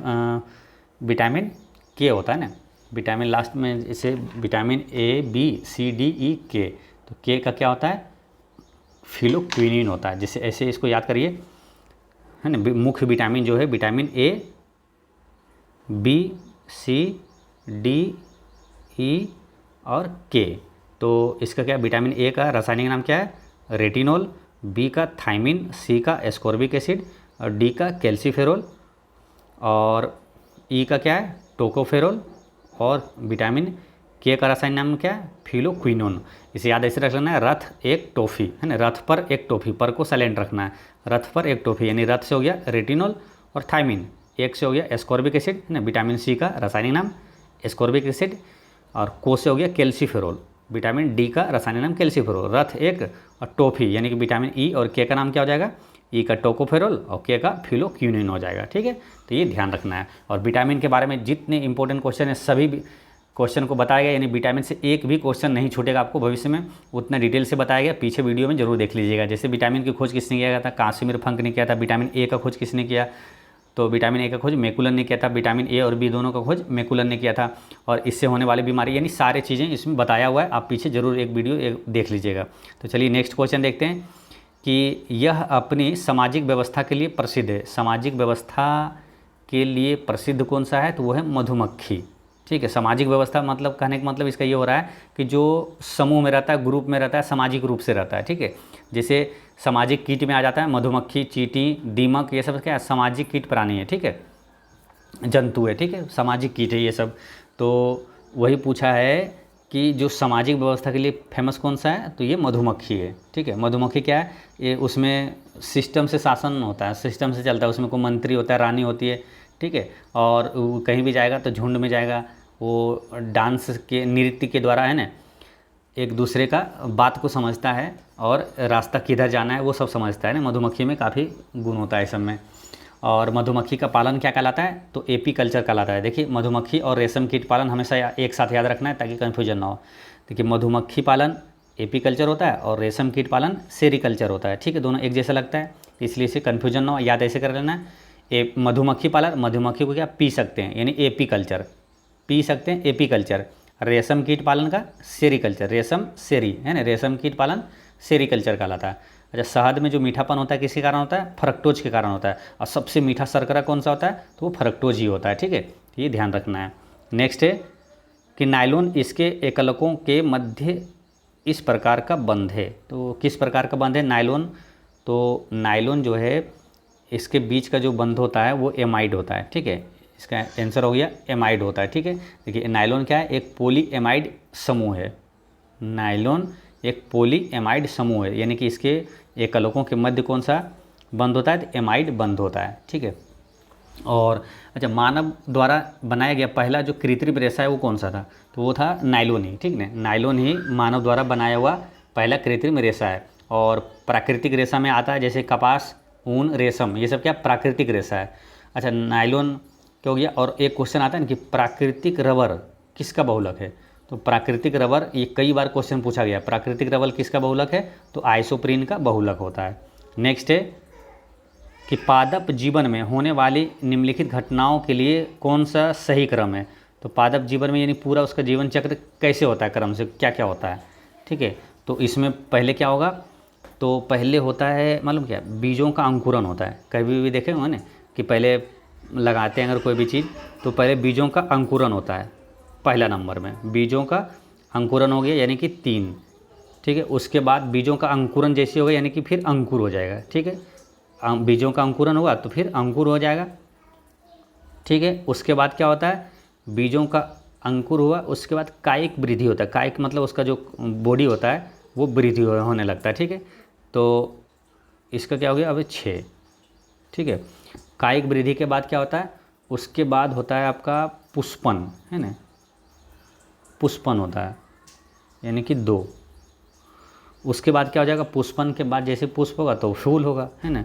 विटामिन के होता है ना, विटामिन लास्ट में जैसे vitamin A B C D E K, तो के का क्या होता है, फिलोक्विनिन होता है। जैसे ऐसे इसको याद करिए, है ना, मुख्य विटामिन जो है vitamin A B C D E और के, तो इसका क्या, विटामिन ए का रासायनिक नाम क्या है, रेटिनोल, बी का थायमिन, सी का एस्कॉर्बिक एसिड, और डी का कैल्सीफेरोल, और ई का क्या है, टोकोफेरोल, और विटामिन के का रासायनिक नाम क्या है, फिलोक्विनोन। इसे याद ऐसे रख लेना है, रथ एक टॉफ़ी, है ना, रथ पर एक टॉफ़ी, पर को साइलेंट रखना है, रथ पर एक टॉफ़ी, यानी रथ से हो गया रेटिनोल और थायमिन, एक से हो गया एस्कॉर्बिक एसिड, है ना, विटामिन सी का रासायनिक नाम एस्कॉर्बिक एसिड, और को से हो गया कैल्सीफेरोल, विटामिन डी का रासायनिक नाम कैल्सीफेरोल, रथ एक और टॉफ़ी यानी कि विटामिन ई, और के का नाम क्या हो जाएगा, ई का टोकोफेरोल और के का फिलोक्विनिन हो जाएगा। ठीक है, तो ये ध्यान रखना है। और विटामिन के बारे में जितने इंपॉर्टेंट क्वेश्चन है सभी क्वेश्चन को बताया गया, यानी विटामिन से एक भी क्वेश्चन नहीं छूटेगा आपको भविष्य में, उतना डिटेल से बताया गया, पीछे वीडियो में जरूर देख लीजिएगा। जैसे विटामिन की खोज किसने किया था, कासिमिर फंक ने किया था। विटामिन ए का खोज किसने किया, तो विटामिन ए का खोज मैकुलन ने किया था। विटामिन ए और बी दोनों का खोज मैकुलन ने किया था। और इससे होने वाली बीमारी, यानी सारी चीज़ें इसमें बताया हुआ है, आप पीछे जरूर एक वीडियो देख लीजिएगा। तो चलिए नेक्स्ट क्वेश्चन देखते हैं कि यह अपनी सामाजिक व्यवस्था के लिए प्रसिद्ध है। सामाजिक व्यवस्था के लिए प्रसिद्ध कौन सा है, तो वो है मधुमक्खी। ठीक है, सामाजिक व्यवस्था मतलब कहने का मतलब इसका ये हो रहा है कि जो समूह में रहता है, ग्रुप में रहता है, सामाजिक रूप से रहता है। ठीक है, जैसे सामाजिक कीट में आ जाता है मधुमक्खी, चींटी, दीमक, ये सब क्या है, सामाजिक कीट प्राणी है। ठीक है, जंतु है। ठीक है, सामाजिक कीट है ये सब। तो वही पूछा है कि जो सामाजिक व्यवस्था के लिए फेमस कौन सा है, तो ये मधुमक्खी है। ठीक है, मधुमक्खी क्या है, ये उसमें सिस्टम से शासन होता है, सिस्टम से चलता है, उसमें कोई मंत्री होता है, रानी होती है। ठीक है, और कहीं भी जाएगा तो झुंड में जाएगा, वो डांस के, नृत्य के द्वारा, है ना, एक दूसरे का बात को समझता है, और रास्ता किधर जाना है वो सब समझता है ना। मधुमक्खी में काफ़ी गुण होता है सब में। और मधुमक्खी का पालन क्या कहलाता है, तो एपी कल्चर कहलाता है। देखिए, मधुमक्खी और रेशम कीट पालन हमेशा एक साथ याद रखना है ताकि कन्फ्यूजन ना हो। देखिए, मधुमक्खी पालन एपी कल्चर होता है और रेशम कीट पालन सेरीकल्चर होता है। ठीक है, दोनों एक जैसा लगता है, इसलिए इसे कन्फ्यूजन ना हो, याद ऐसे कर लेना है। मधुमक्खी पालन, मधुमक्खी को क्या पी सकते हैं, यानी एपी कल्चर पी सकते हैं, एपी कल्चर। रेशम कीट पालन का सेरीकल्चर, रेशम सेरी, है ना, रेशम कीट पालन सेरीकल्चर कहलाता है। अच्छा, शहद में जो मीठापन होता है किसके कारण होता है, फ्रक्टोज के कारण होता है। और सबसे मीठा शर्करा कौन सा होता है, तो वो फ्रक्टोज ही होता है। ठीक है, ये ध्यान रखना है। नेक्स्ट है कि नायलॉन इसके एकलकों के मध्य इस प्रकार का बंध है। तो किस प्रकार का बंध है नायलॉन, तो नायलॉन जो है इसके बीच का जो बंध होता है वो एमाइड होता है। ठीक है, इसका आंसर हो गया एमाइड होता है। ठीक है, देखिए नायलॉन क्या है, एक पॉली एमाइड समूह है। नायलॉन एक पॉली एमाइड समूह है, यानी कि इसके एकलकों के मध्य कौन सा बंध होता है, तो एमाइड बंध होता है। ठीक है, और अच्छा, मानव द्वारा बनाया गया पहला जो कृत्रिम रेशा है वो कौन सा था, तो वो था नायलॉन ही। ठीक है, नायलॉन ही मानव द्वारा बनाया हुआ पहला कृत्रिम रेशा है। और प्राकृतिक रेशा में आता है जैसे कपास, ऊन, रेशम, ये सब क्या प्राकृतिक रेशा है। अच्छा, नायलॉन क्या हो गया। और एक क्वेश्चन आता है ना कि प्राकृतिक रबर किसका बहुलक है, तो प्राकृतिक रबर, ये कई बार क्वेश्चन पूछा गया, प्राकृतिक रबर किसका बहुलक है, तो आइसोप्रीन का बहुलक होता है। नेक्स्ट है कि पादप जीवन में होने वाली निम्नलिखित घटनाओं के लिए कौन सा सही क्रम है, तो पादप जीवन में यानी पूरा उसका जीवन चक्र कैसे होता है, क्रम से क्या क्या होता है। ठीक है, तो इसमें पहले क्या होगा, तो पहले होता है मालूम क्या, बीजों का अंकुरन होता है। कभी भी देखे होंगे ना कि पहले लगाते हैं अगर कोई भी चीज़, तो पहले बीजों का अंकुरन होता है। पहला नंबर में बीजों का अंकुरन हो गया, यानी कि 3। ठीक है। उसके बाद बीजों का अंकुरन जैसे होगा, यानी कि फिर अंकुर हो जाएगा, ठीक है। बीजों का अंकुरन हुआ तो फिर अंकुर हो जाएगा, ठीक है। उसके बाद क्या होता है, बीजों का अंकुर हुआ, उसके बाद कायिक वृद्धि होता है। कायिक मतलब उसका जो बॉडी होता है वो वृद्धि होने लगता है, ठीक है। तो इसका क्या हो गया, अब 6, ठीक है। कायिक वृद्धि के बाद क्या होता है, उसके बाद होता है आपका पुष्पन, है ना, पुष्पन होता है, यानी कि 2। उसके बाद क्या हो जाएगा, पुष्पन के बाद जैसे पुष्प होगा तो फूल होगा, है ना,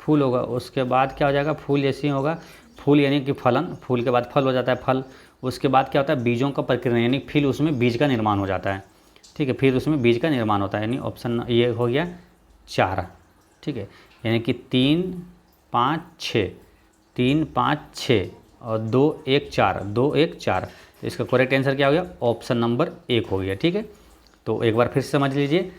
फूल होगा। उसके बाद क्या हो जाएगा, फूल जैसे ही होगा, फूल यानी कि फलन, फूल के बाद फल हो जाता है, फल। उसके बाद क्या होता है, बीजों का प्रकीर्णन, यानी फिर उसमें बीज का निर्माण हो जाता है, ठीक है। फिर उसमें बीज का निर्माण होता है, यानी ऑप्शन ये हो गया 4, ठीक है। यानी कि 3, 5, 6, 3, 5, 6 और 2, 1, 4, 2, 1, 4। तो इसका करेक्ट आंसर क्या हो गया, ऑप्शन नंबर 1 हो गया, ठीक है। तो एक बार फिर से समझ लीजिए,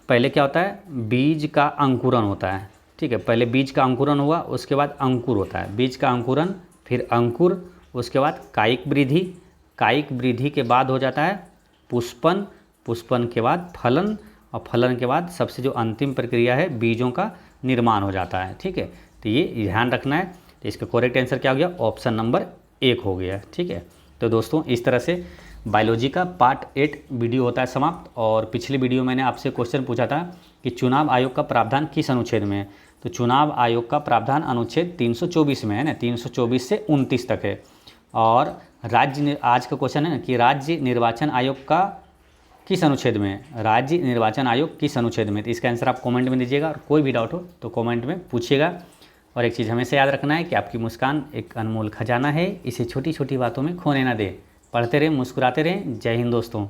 पहले क्या होता है, बीज का अंकुरन होता है, ठीक है। पहले बीज का अंकुरन हुआ, उसके बाद अंकुर होता है, बीज का अंकुरन, फिर अंकुर, उसके बाद कायिक वृद्धि, कायिक वृद्धि के बाद हो जाता है पुष्पन, पुष्पन के बाद फलन, और फलन के बाद सबसे जो अंतिम प्रक्रिया है बीजों का निर्माण हो जाता है, ठीक है। तो ये ध्यान रखना है। तो इसका करेक्ट आंसर क्या हो गया, ऑप्शन नंबर 1 हो गया, ठीक है। तो दोस्तों इस तरह से बायोलॉजी का पार्ट 8 वीडियो होता है समाप्त। और पिछली वीडियो मैंने आपसे क्वेश्चन पूछा था कि चुनाव आयोग का प्रावधान किस अनुच्छेद में है। तो चुनाव आयोग का प्रावधान अनुच्छेद 324 में है ना, 324 से 29 तक है। और आज का क्वेश्चन है ना कि राज्य निर्वाचन आयोग का किस अनुच्छेद में है, राज्य निर्वाचन आयोग किस अनुच्छेद में। तो इसका आंसर आप कमेंट में दीजिएगा, और कोई भी डाउट हो तो कमेंट में पूछिएगा। और एक चीज़ हमेशा याद रखना है कि आपकी मुस्कान एक अनमोल खजाना है, इसे छोटी छोटी बातों में खोने ना दे। पढ़ते रहें, मुस्कुराते रहें। जय हिंद दोस्तों।